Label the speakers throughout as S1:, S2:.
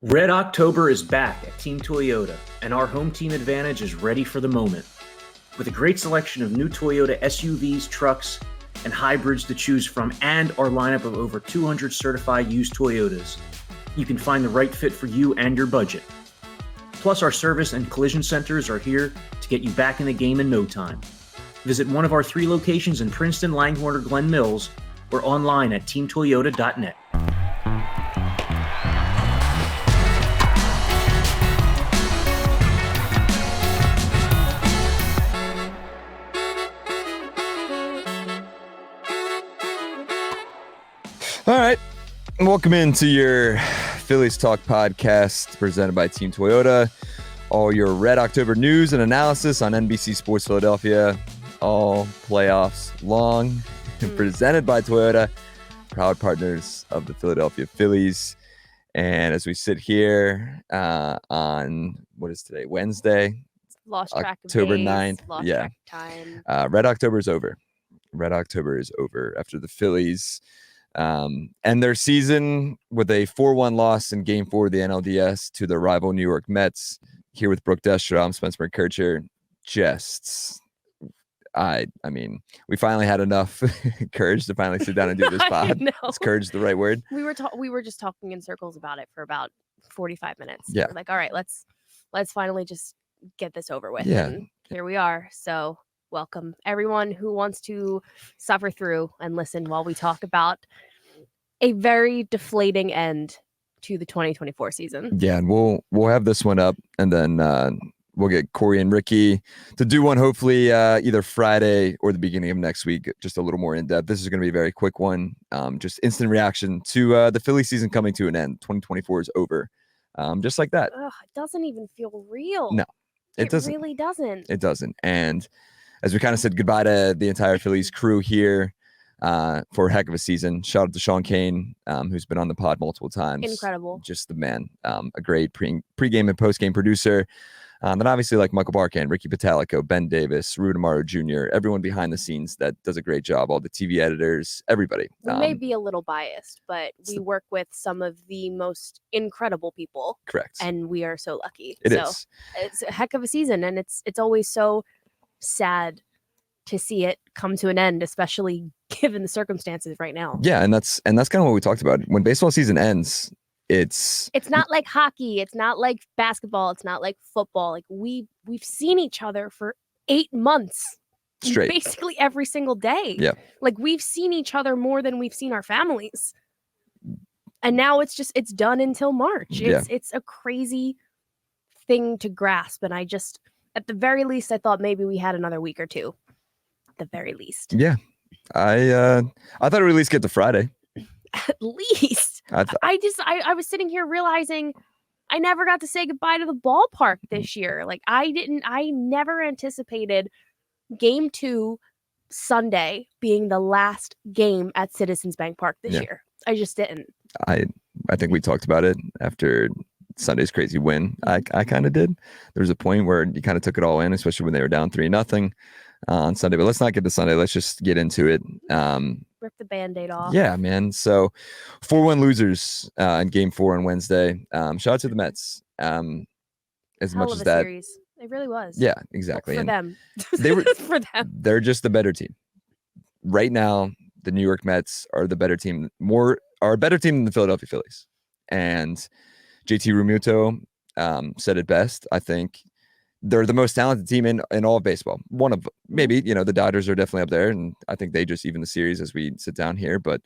S1: Red October is back at Team Toyota, and our home team advantage is ready for the moment. With a great selection of new Toyota SUVs, trucks, and hybrids to choose from, and our lineup of over 200 certified used Toyotas, you can find the right fit for you and your budget. Plus, our service and collision centers are here to get you back in the game in no time. Visit one of our 3 locations in Princeton, Langhorne, or Glen Mills, or online at teamtoyota.net.
S2: All right. Welcome into your Phillies Talk Podcast presented by Team Toyota. All your Red October news and analysis on NBC Sports Philadelphia. All playoffs long and presented by Toyota, proud partners of the Philadelphia Phillies. And as we sit here on, what is today? Wednesday?
S3: Lost track of
S2: October
S3: days,
S2: 9th.
S3: lost
S2: Yeah.
S3: track of time.
S2: Red October is over. Red October is over after the Phillies and their season with a 4-1 loss in Game 4 of the NLDS to the rival New York Mets. Here with Brooke, Destra, I'm Spencer McKercher. I mean, we finally had enough courage to finally sit down and do this pod. Is courage the right word?
S3: We were just talking in circles about it for about 45 minutes.
S2: Yeah.
S3: We're like, all right, let's finally just get this over with.
S2: Yeah.
S3: And here we are. So welcome everyone who wants to suffer through and listen while we talk about a very deflating end to the 2024 season.
S2: Yeah, and we'll have this one up, and then we'll get Corey and Ricky to do one hopefully either Friday or the beginning of next week, just a little more in depth. This is going to be a very quick one, just instant reaction to the Philly season coming to an end. 2024 is over, just like that.
S3: Ugh, it doesn't even feel real.
S2: No, it doesn't.
S3: Really doesn't.
S2: It doesn't. And as we kind of said goodbye to the entire Phillies crew here for a heck of a season. Shout out to Sean Kane, who's been on the pod multiple times.
S3: Incredible. Just
S2: the man. A great pregame and postgame producer. Then obviously like Michael Barkan, Ricky Patalico, Ben Davis, Rudy Amaro Jr., everyone behind the scenes that does a great job. All the TV editors, everybody.
S3: We may be a little biased, but we work with some of the most incredible people.
S2: Correct.
S3: And we are so lucky.
S2: It is.
S3: It's a heck of a season, and it's always so sad to see it come to an end, especially given the circumstances right now.
S2: Yeah, and that's kind of what we talked about. When baseball season ends, it's
S3: not like hockey, it's not like basketball, it's not like football. Like we've seen each other for 8 months
S2: straight,
S3: basically every single day.
S2: Yeah,
S3: like we've seen each other more than we've seen our families, and now it's done until March. It's a crazy thing to grasp, and at the very least, I thought maybe we had another week or two. At the very least.
S2: Yeah. I thought it would at least get to Friday.
S3: At least. I was sitting here realizing I never got to say goodbye to the ballpark this year. Like I never anticipated Game 2 Sunday being the last game at Citizens Bank Park this year. I just didn't.
S2: I think we talked about it after Sunday's crazy win. I kind of did. There was a point where you kind of took it all in, especially when they were down 3-0 on Sunday. But let's not get to Sunday. Let's just get into it.
S3: Rip the Band-Aid off.
S2: Yeah, man. So 4-1 losers in Game 4 on Wednesday. Shout out to the Mets. As
S3: Hell
S2: much
S3: of
S2: as
S3: a
S2: that
S3: series. It really was.
S2: Yeah, exactly.
S3: For them.
S2: They were
S3: for them.
S2: They're just the better team. Right now, the New York Mets are the better team, are a better team than the Philadelphia Phillies. And JT Realmuto said it best. I think they're the most talented team in all of baseball. One of maybe, the Dodgers are definitely up there, and I think they just even the series as we sit down here. But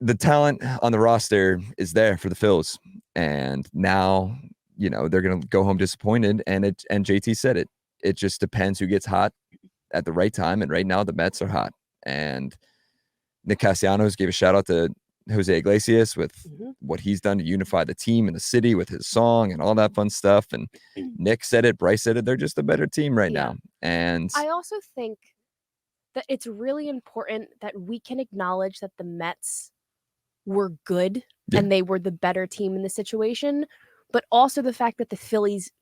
S2: the talent on the roster is there for the Phils, and now they're going to go home disappointed. And JT said it. It just depends who gets hot at the right time, and right now the Mets are hot. And Nick Castellanos gave a shout out to Jose Iglesias with what he's done to unify the team and the city with his song and all that fun stuff. And Nick said it, Bryce said it. They're just a better team right now. And
S3: I also think that it's really important that we can acknowledge that the Mets were good and they were the better team in the situation, but also the fact that the Phillies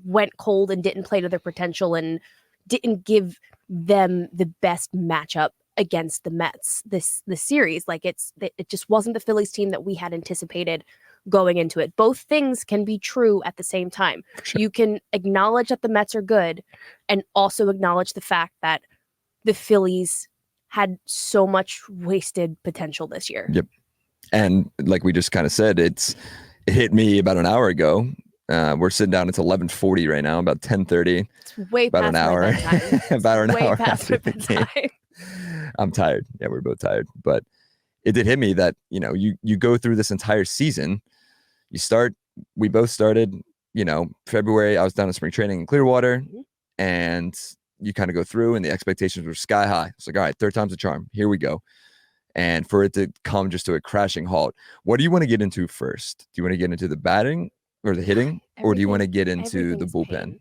S3: went cold and didn't play to their potential and didn't give them the best matchup against the Mets this series. Like it just wasn't the Phillies team that we had anticipated going into it. Both things can be true at the same time.
S2: Sure.
S3: You can acknowledge that the Mets are good and also acknowledge the fact that the Phillies had so much wasted potential this year.
S2: Yep. And like we just kind of said, it hit me about an hour ago. We're sitting down. It's 11:40 right now, about 10:30.
S3: It's way
S2: about
S3: past
S2: an hour.
S3: my bedtime.
S2: About an
S3: way
S2: hour
S3: past
S2: after
S3: my
S2: the game.
S3: bedtime.
S2: I'm tired. Yeah, we're both tired. But it did hit me that, you go through this entire season. We both started, February. I was down in spring training in Clearwater, and you kind of go through, and the expectations were sky high. It's like, all right, third time's a charm. Here we go. And for it to come just to a crashing halt, what do you want to get into first? Do you want to get into the batting or the hitting, or do you want to get into the bullpen?
S3: Pain.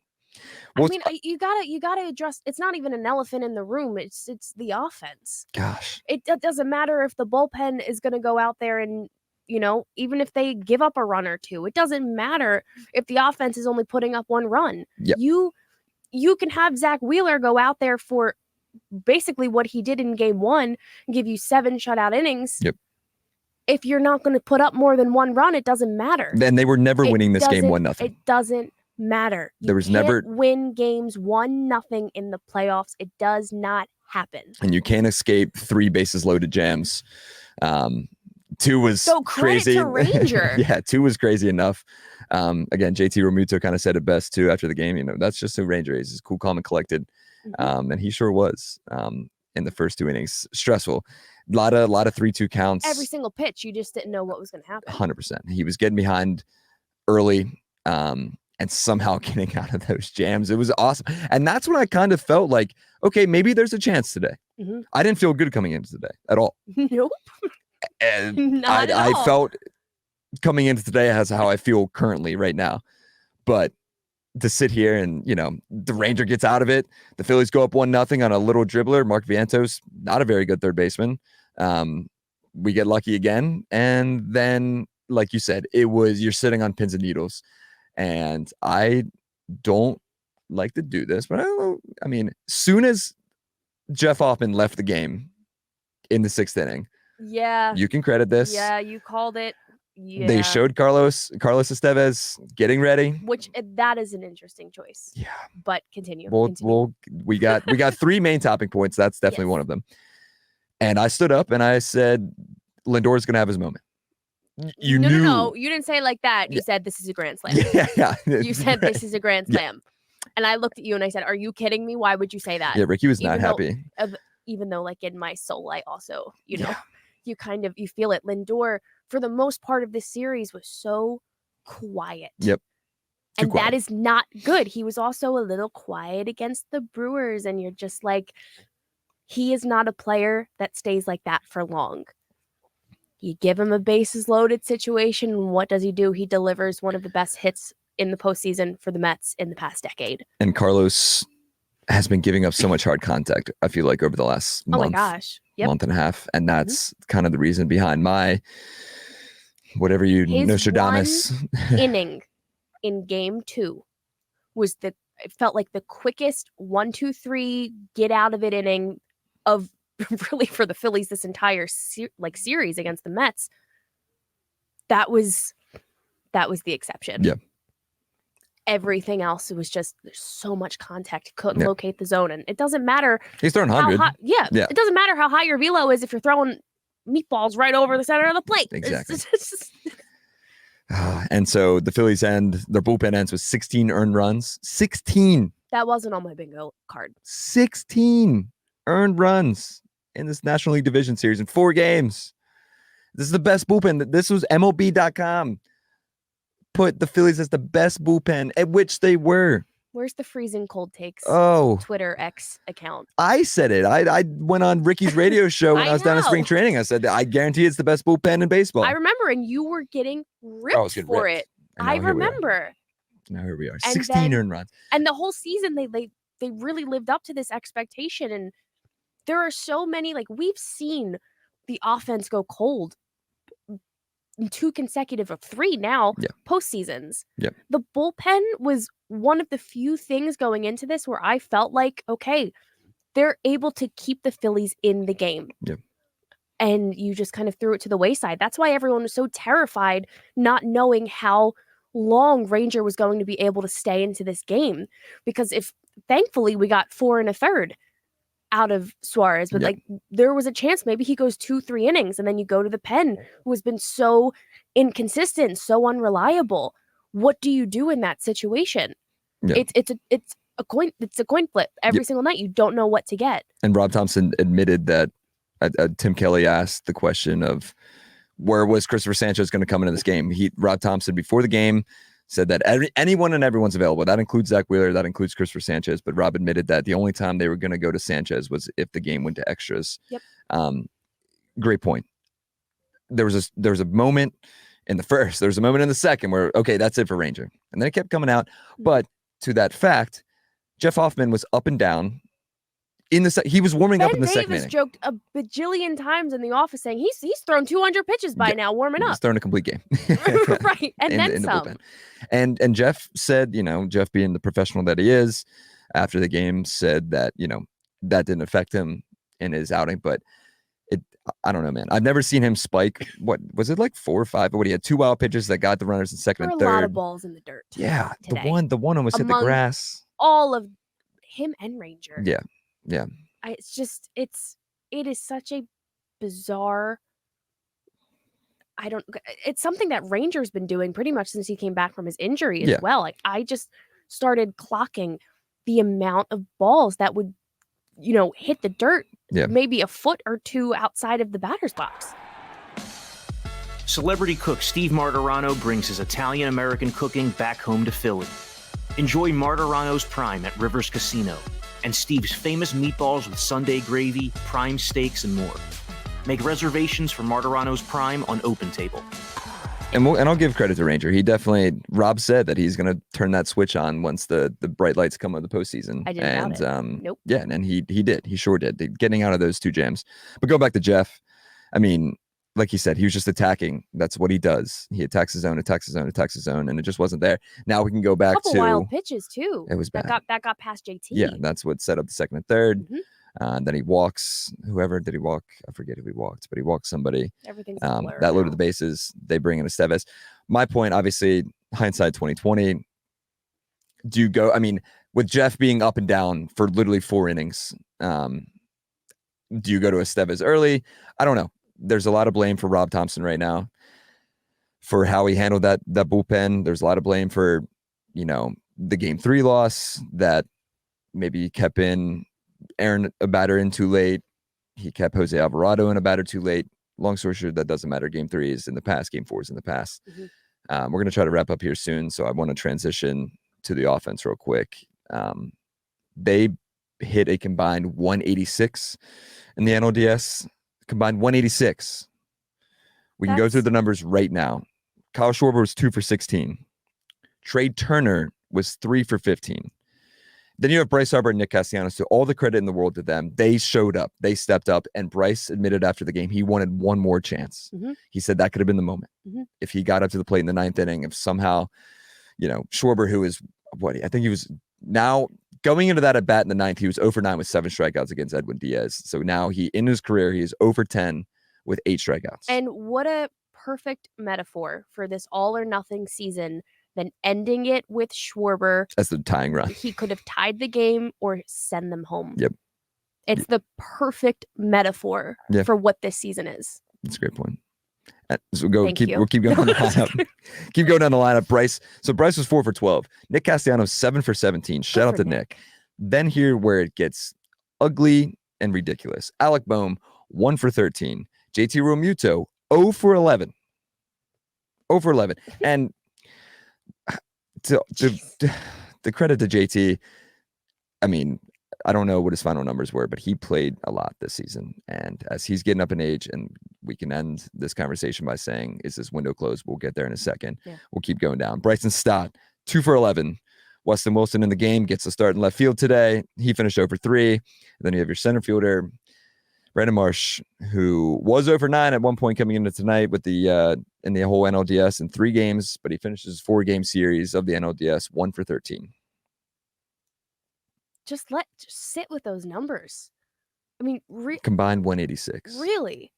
S2: Well,
S3: I mean, you gotta address. It's not even an elephant in the room. It's the offense.
S2: Gosh,
S3: it doesn't matter if the bullpen is going to go out there and, even if they give up a run or two, it doesn't matter if the offense is only putting up one run.
S2: Yep.
S3: You can have Zach Wheeler go out there for basically what he did in game 1 and give you 7 shutout innings.
S2: Yep.
S3: If you're not going to put up more than one run, it doesn't matter.
S2: Then they were never winning this game 1-0.
S3: It doesn't matter.
S2: There was never
S3: win games 1-0 in the playoffs. It does not happen.
S2: And you can't escape 3 bases loaded jams. 2 was
S3: so
S2: crazy.
S3: To Ranger.
S2: Yeah, 2 was crazy enough. Again, JT Realmuto kind of said it best too after the game. That's just who Ranger is. He's cool, calm, and collected. And he sure was in the first 2 innings. Stressful. A lot of 3-2 counts.
S3: Every single pitch, you just didn't know what was going to happen.
S2: 100%. He was getting behind early and somehow getting out of those jams. It was awesome. And that's when I kind of felt like, okay, maybe there's a chance today. I didn't feel good coming into today at all.
S3: Nope.
S2: And I felt coming into today as how I feel currently right now. But to sit here and, the Ranger gets out of it. The Phillies go up 1-0 on a little dribbler. Mark Vientos, not a very good third baseman. We get lucky again. And then, like you said, you're sitting on pins and needles. And I don't like to do this, but soon as Jeff Hoffman left the game in the 6th inning, you can credit this.
S3: Yeah, you called it. Yeah.
S2: They showed Carlos Estevez getting ready,
S3: which that is an interesting choice.
S2: Yeah,
S3: but continue.
S2: We got 3 main topping points. That's definitely one of them. And I stood up and I said, Lindor's gonna have his moment. You knew.
S3: No, you didn't say it like that. You said this is a grand slam.
S2: Yeah.
S3: You said this is a grand slam. And I looked at you and I said, are you kidding me? Why would you say that?
S2: Yeah, Ricky was not happy.
S3: Even though, like, in my soul, I also, you feel it. Lindor, for the most part of this series, was so quiet.
S2: Yep.
S3: And that is not good. He was also a little quiet against the Brewers. And you're just like, he is not a player that stays like that for long. You give him a bases loaded situation, and what does he do? He delivers one of the best hits in the postseason for the Mets in the past decade.
S2: And Carlos has been giving up so much hard contact, I feel like, over the last month and a half. And that's kind of the reason behind my whatever you Nostradamus.
S3: One inning in game 2 was it felt like the quickest 1-2-3 get out of it inning of really for the Phillies this entire series against the Mets. That was the exception.
S2: Yeah.
S3: Everything else, it was just there's so much contact, couldn't locate the zone, and it doesn't matter.
S2: He's throwing 100.
S3: It doesn't matter how high your velo is if you're throwing meatballs right over the center of the plate.
S2: Exactly. And so the Phillies their bullpen ends with 16 earned runs. 16.
S3: That wasn't on my bingo card.
S2: 16 earned runs in this National League Division Series in 4 games. This is the best bullpen. This was MLB.com. Put the Phillies as the best bullpen, at which they were.
S3: Where's the freezing cold takes Twitter X account?
S2: I said it. I went on Ricky's radio show when I was down in spring training. I said that I guarantee it's the best bullpen in baseball.
S3: I remember, and you were getting ripped for it. I remember.
S2: Now here we are. 16 earned runs.
S3: And the whole season, they really lived up to this expectation. And there are so many, we've seen the offense go cold in 2 consecutive of 3 now postseasons.
S2: Yep.
S3: The bullpen was one of the few things going into this where I felt like, okay, they're able to keep the Phillies in the game.
S2: Yep.
S3: and you just kind of threw it to the wayside. That's why everyone was so terrified, not knowing how long Ranger was going to be able to stay into this game. Because thankfully we got 4 1/3 out of Suarez, but like there was a chance maybe he goes 2-3 innings, and then you go to the pen, who has been so inconsistent, so unreliable. What do you do in that situation? It's a coin flip every single night. You don't know what to get.
S2: And Rob Thompson admitted that Tim Kelly asked the question of where was Christopher Sanchez going to come into this game. Rob Thompson before the game said that anyone and everyone's available. That includes Zach Wheeler. That includes Christopher Sanchez. But Rob admitted that the only time they were going to go to Sanchez was if the game went to extras.
S3: Yep.
S2: Great point. There was a moment in the first. There was a moment in the second where, okay, that's it for Ranger. And then it kept coming out. But to that fact, Jeff Hoffman was up and down. He was warming up in the second inning.
S3: Ben Davis joked a bajillion times in the office saying he's thrown 200 pitches by now, warming up.
S2: He's thrown a complete game.
S3: Right, and then some.
S2: The and Jeff said, Jeff being the professional that he is, after the game said that, that didn't affect him in his outing, but I don't know, man. I've never seen him spike. What was it, like 4 or 5? He had 2 wild pitches that got the runners in second and third.
S3: A lot of balls in the dirt.
S2: Yeah,
S3: today.
S2: the one almost hit the grass.
S3: All of him and Ranger.
S2: Yeah.
S3: It is such a bizarre. It's something that Ranger's been doing pretty much since he came back from his injury as well. Like, I just started clocking the amount of balls that would, hit the dirt maybe a foot or 2 outside of the batter's box.
S1: Celebrity cook Steve Martirano brings his Italian-American cooking back home to Philly. Enjoy Martirano's Prime at Rivers Casino and Steve's famous meatballs with Sunday gravy, prime steaks, and more. Make reservations for Martirano's Prime on OpenTable.
S2: And I'll give credit to Ranger. Rob said that he's going to turn that switch on once the bright lights come on the postseason.
S3: I didn't doubt it. Nope.
S2: Yeah, and he did. He sure did. Getting out of those 2 jams. But go back to Jeff. I mean, like he said, he was just attacking. That's what he does. He attacks his zone, and it just wasn't there. Now we can go back to
S3: wild pitches too.
S2: It was bad.
S3: That got past JT.
S2: Yeah, that's what set up the second and third. Mm-hmm. Then he walks. Whoever did he walk? I forget who he walked, but he walked somebody.
S3: Everything's
S2: that loaded the bases. They bring in Estevez. My point, obviously, hindsight 2020. Do you go? I mean, with Jeff being up and down for literally 4 innings, do you go to Estevez early? I don't know. There's a lot of blame for Rob Thompson right now for how he handled that bullpen. There's a lot of blame for, the game 3 loss that maybe he kept in Aaron a batter in too late. He kept Jose Alvarado in a batter too late. Long story short, that doesn't matter. Game 3 is in the past. Game 4 is in the past. Mm-hmm. We're going to try to wrap up here soon, so I want to transition to the offense real quick. They hit a combined 186 in the NLDS. Combined 186. We can go through the numbers right now. Kyle Schwarber was 2 for 16. Trey Turner was 3 for 15. Then you have Bryce Harper and Nick Castellanos. So all the credit in the world to them. They showed up. They stepped up. And Bryce admitted after the game he wanted one more chance. Mm-hmm. He said that could have been the moment. Mm-hmm. If he got up to the plate in the 9th inning, if somehow, Schwarber, who is I think he was now going into that at bat in the 9th, he was 0 for 9 with 7 strikeouts against Edwin Diaz. So now in his career, he is 0 for 10 with 8 strikeouts.
S3: And what a perfect metaphor for this all or nothing season, then ending it with Schwarber.
S2: That's the tying run.
S3: He could have tied the game or send them home.
S2: Yep.
S3: It's the perfect metaphor for what this season is.
S2: That's a great point. So we'll keep going down the lineup. Keep going down the lineup. Bryce was 4 for 12. Nick Castellanos 7 for 17. Shout out to Nick. Then here where it gets ugly and ridiculous. Alec Boehm 1 for 13. JT Realmuto 0 for 11. 0 for 11. And the credit to JT, I mean, I don't know what his final numbers were, but he played a lot this season. And as he's getting up in age, and we can end this conversation by saying, is this window closed? We'll get there in a second. Yeah. We'll keep going down. Bryson Stott, 2 for 11. Weston Wilson in the game gets a start in left field today. He finished 0 for 3. And then you have your center fielder, Brandon Marsh, who was 0 for 9 at one point coming into tonight with in the whole NLDS in 3 games, but he finishes 4-game series of the NLDS 1 for 13.
S3: Just sit with those numbers. I mean,
S2: combined 186.
S3: Really?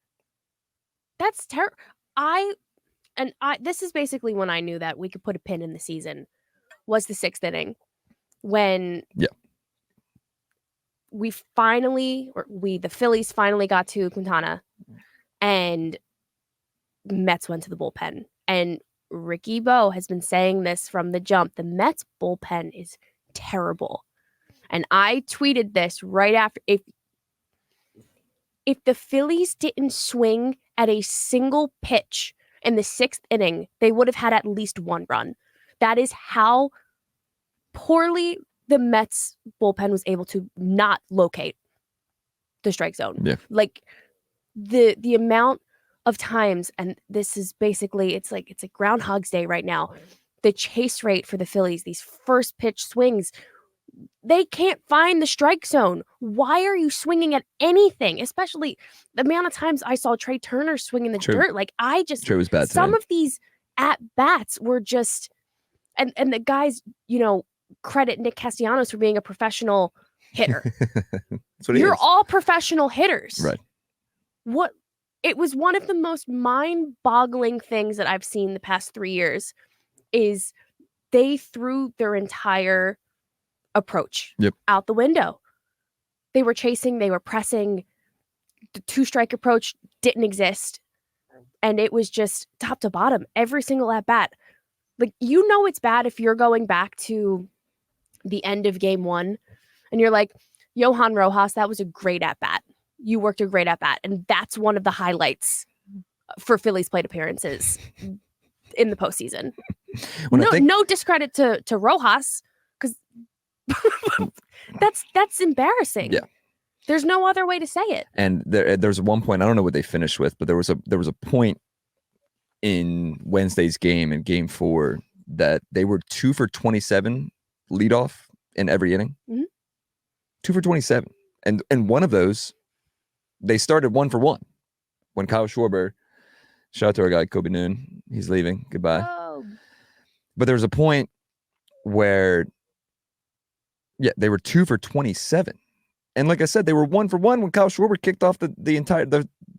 S3: That's terrible. This is basically when I knew that we could put a pin in the season, was the 6th inning when the Phillies finally got to Quintana and Mets went to the bullpen. And Ricky Bo has been saying this from the jump. The Mets bullpen is terrible. And I tweeted this right after. If the Phillies didn't swing at a single pitch in the 6th inning, they would have had at least one run. That is how poorly the Mets bullpen was able to not locate the strike zone.
S2: Yeah.
S3: Like the amount of times, and this is basically, it's like Groundhog's Day right now. The chase rate for the Phillies, these first pitch swings, they can't find the strike zone. Why are you swinging at anything? Especially the amount of times I saw Trey Turner swing in the dirt. Like
S2: Trey was bad
S3: some
S2: today.
S3: of these at bats were just, and the guys, credit Nick Castellanos for being a professional hitter.
S2: That's what he
S3: You're
S2: is.
S3: all professional hitters.
S2: Right.
S3: It was one of the most mind-boggling things that I've seen the past 3 years is they threw their entire approach out the window. They were chasing, they were pressing. The 2-strike approach didn't exist. And it was just top to bottom, every single at bat. Like, it's bad if you're going back to the end of game 1 and you're like, Johan Rojas, that was a great at bat. You worked a great at bat. And that's one of the highlights for Phillies plate appearances in the postseason. No discredit to Rojas, because that's embarrassing.
S2: Yeah.
S3: There's no other way to say it.
S2: And there's one point, I don't know what they finished with, but there was a point in Wednesday's game, in game 4, that they were 2 for 27 leadoff in every inning.
S3: Mm-hmm.
S2: 2 for 27. And one of those, they started 1 for 1 when Kyle Schwarber, shout out to our guy Kobe Noon, he's leaving, goodbye.
S3: Oh.
S2: But there was a point where they were 2 for 27. And like I said, they were 1 for 1 when Kyle Schwarber kicked off the entire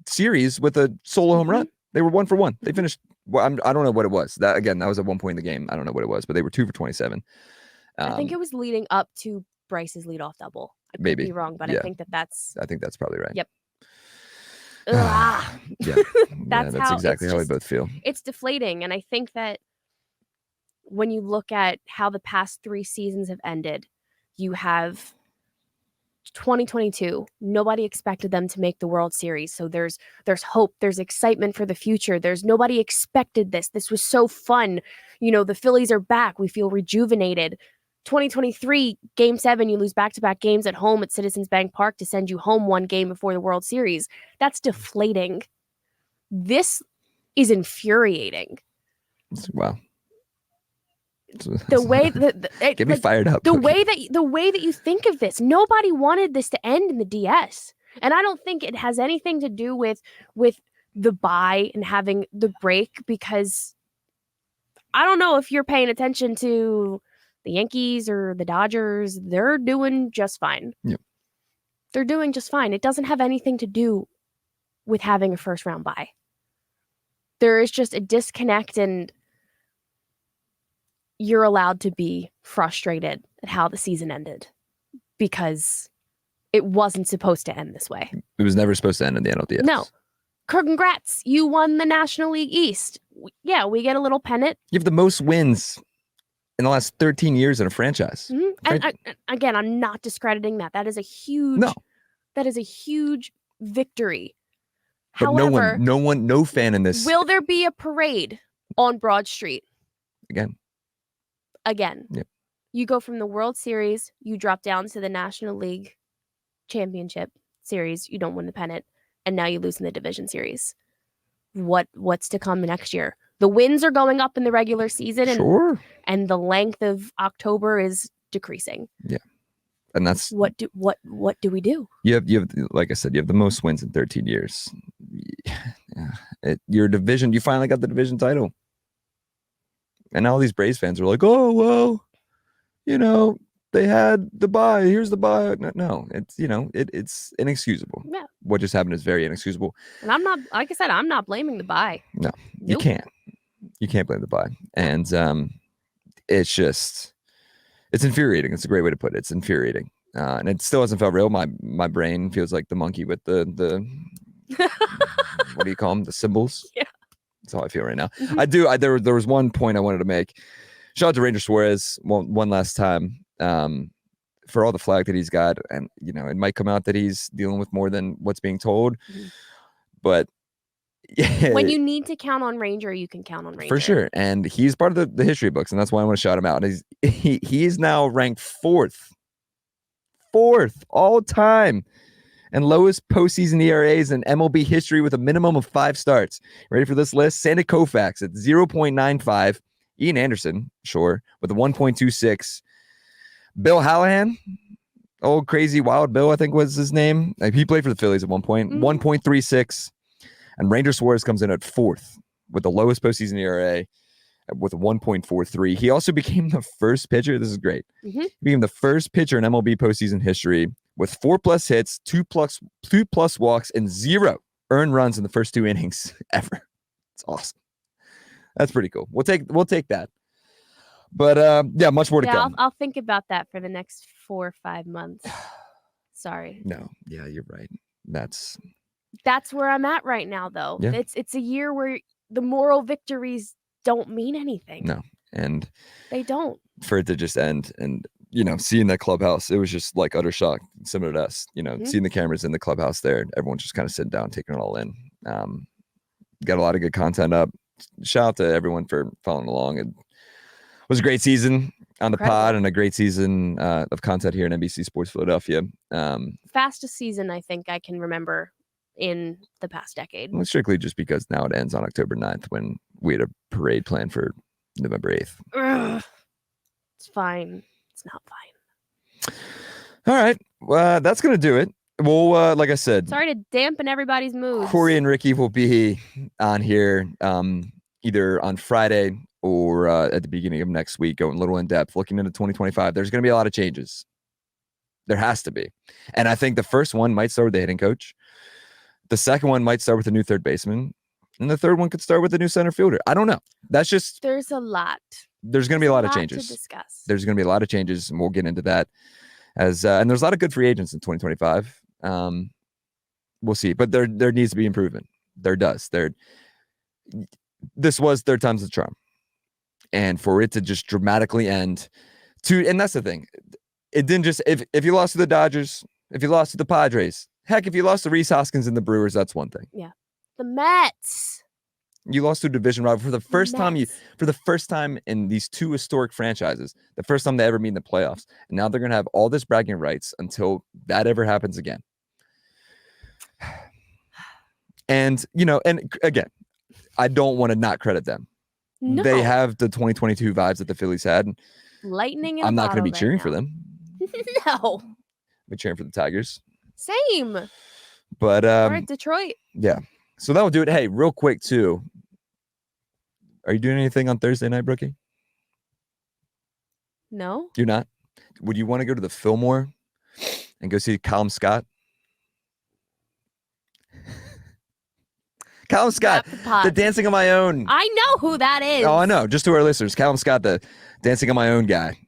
S2: series with a solo home run. They were 1 for 1. They finished. Well, I don't know what it was. That was at one point in the game. I don't know what it was, but they were 2 for 27.
S3: I think it was leading up to Bryce's leadoff double. I could be wrong, but I think that's
S2: probably right.
S3: Yep.
S2: That's exactly how we both feel.
S3: It's deflating, and I think that when you look at how the past 3 seasons have ended, you have 2022. Nobody expected them to make the World Series, so there's hope, there's excitement for the future. Nobody expected this. This was so fun. The Phillies are back. We feel rejuvenated. 2023, Game 7, you lose back-to-back games at home at Citizens Bank Park to send you home 1 game before the World Series. That's deflating. This is infuriating.
S2: Wow.
S3: The way
S2: get me fired up.
S3: The way that you think of this, nobody wanted this to end in the DS, and I don't think it has anything to do with the bye and having the break, because I don't know if you're paying attention to the Yankees or the Dodgers. They're doing just fine.
S2: Yep.
S3: They're doing just fine. It doesn't have anything to do with having a first round bye. There is just a disconnect, and you're allowed to be frustrated at how the season ended, because it wasn't supposed to end this way.
S2: It was never supposed to end in the NLDS.
S3: No. Congrats. You won the National League East. Yeah, we get a little pennant.
S2: You have the most wins in the last 13 years in a franchise.
S3: Mm-hmm. And again, I'm not discrediting that. That is a huge victory.
S2: But
S3: however,
S2: no fan in this.
S3: Will there be a parade on Broad Street? Again.
S2: Yep.
S3: You go from the World Series, you drop down to the National League Championship Series, you don't win the pennant, and now you lose in the Division Series. What's to come next year? The wins are going up in the regular season, and the length of October is decreasing.
S2: Yeah. And that's
S3: what do we do?
S2: You have like I said, you have the most wins in 13 years. Your division, you finally got the division title. And now all these Braves fans are like, oh, well, they had the bye. Here's the bye. No, it's, it's inexcusable.
S3: Yeah.
S2: What just happened is very inexcusable.
S3: And I'm not, like I said, I'm not blaming the bye.
S2: No,
S3: Nope.
S2: you can't. You can't blame the bye. And it's infuriating. It's a great way to put it. It's infuriating. And it still hasn't felt real. My brain feels like the monkey with the what do you call them? The symbols.
S3: Yeah.
S2: That's how I feel right now.
S3: Mhm.
S2: There was one point I wanted to make. Shout out to Ranger Suarez one last time for all the flag that he's got. And, it might come out that he's dealing with more than what's being told.
S3: Mhm.
S2: But
S3: when you need to count on Ranger, you can count on Ranger.
S2: For sure. And he's part of the history books. And that's why I want to shout him out. He is now ranked fourth all time and lowest postseason ERAs in MLB history with a minimum of 5 starts. Ready for this list? Sandy Koufax at 0.95. Ian Anderson, sure, with a 1.26. Bill Hallahan, old crazy wild Bill, I think was his name. He played for the Phillies at one point. 1.36. And Ranger Suarez comes in at 4th with the lowest postseason ERA with a 1.43. He also became the first pitcher. This is great.
S3: Mm-hmm.
S2: He became the first pitcher in MLB postseason history with 4+ hits, 2+ walks, and 0 earned runs in the first 2 innings ever. It's awesome. That's pretty cool. We'll take that. But yeah, much more to come.
S3: I'll think about that for the next 4 or 5 months. Sorry.
S2: No, yeah, you're right. That's
S3: where I'm at right now, though.
S2: Yeah.
S3: It's a year where the moral victories don't mean anything.
S2: No, and
S3: they don't.
S2: For it to just end, and seeing that clubhouse, it was just like utter shock, similar to us. Seeing the cameras in the clubhouse there, everyone's just kind of sitting down, taking it all in. Got a lot of good content up. Shout out to everyone for following along. It was a great season on the pod and a great season of content here in NBC Sports Philadelphia.
S3: Fastest season I think I can remember in the past decade.
S2: Well, strictly just because now it ends on October 9th when we had a parade planned for November 8th.
S3: Ugh. It's fine. It's not fine.
S2: All right. Well, that's going to do it. Well, like I said,
S3: sorry to dampen everybody's mood.
S2: Corey and Ricky will be on here either on Friday or at the beginning of next week, going a little in depth, looking into 2025. There's going to be a lot of changes. There has to be. And I think the first one might start with the hitting coach. The second one might start with a new third baseman. And the third one could start with a new center fielder. I don't know. That's just...
S3: There's a lot.
S2: There's going to be a lot of changes.
S3: To discuss.
S2: There's going to be a lot of changes, and we'll get into that. And there's a lot of good free agents in 2025. We'll see. But there needs to be improvement. There does. This was third time's the charm. And for it to just dramatically end and that's the thing. It didn't just... If you lost to the Dodgers, if you lost to the Padres, heck, if you lost to Rhys Hoskins and the Brewers, that's one thing.
S3: Yeah. The Mets.
S2: You lost to a division rival for the first time in these 2 historic franchises, the first time they ever meet in the playoffs. And now they're going to have all this bragging rights until that ever happens again. And, and again, I don't want to not credit them.
S3: No.
S2: They have the 2022 vibes that the Phillies had.
S3: Lightning.
S2: I'm not going to be cheering for them.
S3: No.
S2: I'm cheering for the Tigers.
S3: Same.
S2: But
S3: or Detroit.
S2: Yeah. So that will do it. Hey, real quick too. Are you doing anything on Thursday night, Brookie?
S3: No.
S2: You're not? Would you want to go to the Fillmore and go see Callum Scott? Callum Scott, the Dancing on My Own.
S3: I know who that is.
S2: Oh, I know. Just to our listeners, Callum Scott, the Dancing on My Own guy,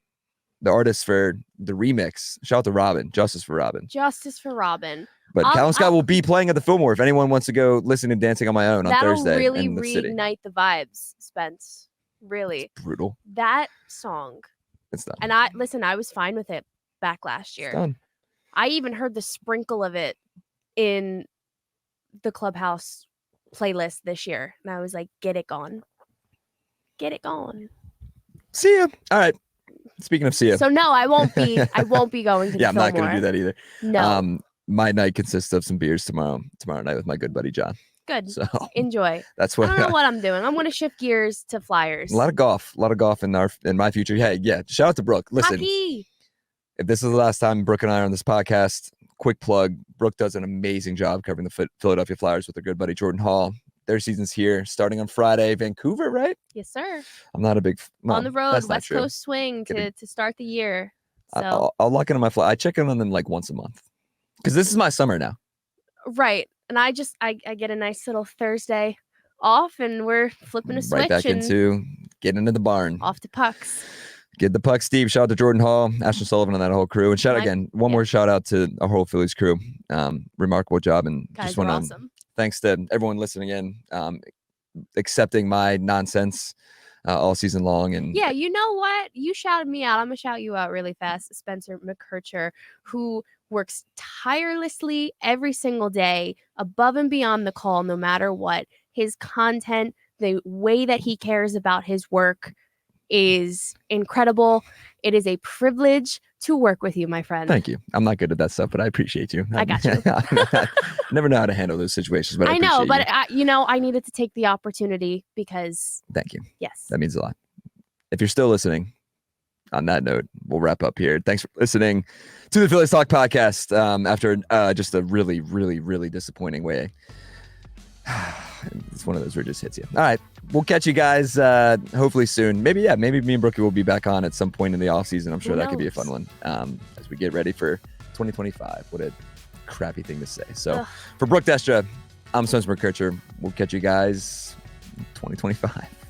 S2: the artist for the remix. Shout out to Robin. Justice for Robin.
S3: Justice for Robin.
S2: But Callum Scott will be playing at the Fillmore if anyone wants to go listen to Dancing on My Own on Thursday.
S3: That'll really
S2: in the city.
S3: reignite the vibes, Spence. Really.
S2: It's brutal.
S3: That song.
S2: It's done.
S3: And I was fine with it back last year.
S2: It's done.
S3: I even heard the sprinkle of it in the Clubhouse playlist this year. And I was like, get it gone. Get it gone.
S2: See ya. All right. Speaking of see ya.
S3: So no, I won't be going to the
S2: Yeah, I'm not
S3: Fillmore.
S2: going to do that either.
S3: No.
S2: My night consists of some beers tomorrow night with my good buddy John.
S3: Good.
S2: So
S3: enjoy.
S2: That's what
S3: I don't know what I'm doing. I'm going to shift gears to Flyers.
S2: A lot of golf in my future. Hey, yeah. Shout out to Brooke. Listen,
S3: Hockey.
S2: If this is the last time Brooke and I are on this podcast, quick plug. Brooke does an amazing job covering the Philadelphia Flyers with her good buddy Jordan Hall. Their season's here, starting on Friday. Vancouver, right?
S3: Yes, sir.
S2: I'm not a big...
S3: on the road,
S2: that's not
S3: West
S2: true.
S3: Coast swing to start the year. So
S2: I'll lock in on my flight. I check in on them like once a month because this is my summer now.
S3: right. And I get a nice little Thursday off and we're flipping a switch
S2: Right back
S3: and
S2: into getting into the barn.
S3: off to pucks.
S2: Get the puck, Steve. Shout out to Jordan Hall, Ashton Sullivan, and that whole crew. And one more shout out to our whole Phillies crew. Remarkable job. And
S3: Guys
S2: just want to
S3: awesome.
S2: thanks to everyone listening in, accepting my nonsense all season long. And
S3: yeah, you know what? You shouted me out. I'm gonna shout you out really fast. Spencer McKercher, who works tirelessly every single day, above and beyond the call, no matter what. His content, the way that he cares about his work is incredible. It is a privilege to work with you, my friend.
S2: Thank you. I'm not good at that stuff, but I appreciate you.
S3: I got you.
S2: I never know how to handle those situations, but I
S3: know,
S2: appreciate
S3: but
S2: you.
S3: I needed to take the opportunity because.
S2: Thank you.
S3: Yes.
S2: That means a lot. If you're still listening, on that note, we'll wrap up here. Thanks for listening to the Phillies Talk Podcast after just a really, really, really disappointing way. It's one of those where it just hits you. All right. We'll catch you guys hopefully soon. Maybe me and Brooke will be back on at some point in the off season. I'm sure that could be a fun one as we get ready for 2025. What a crappy thing to say. So for Brooke, Destra, I'm Spencer McKercher. We'll catch you guys in 2025.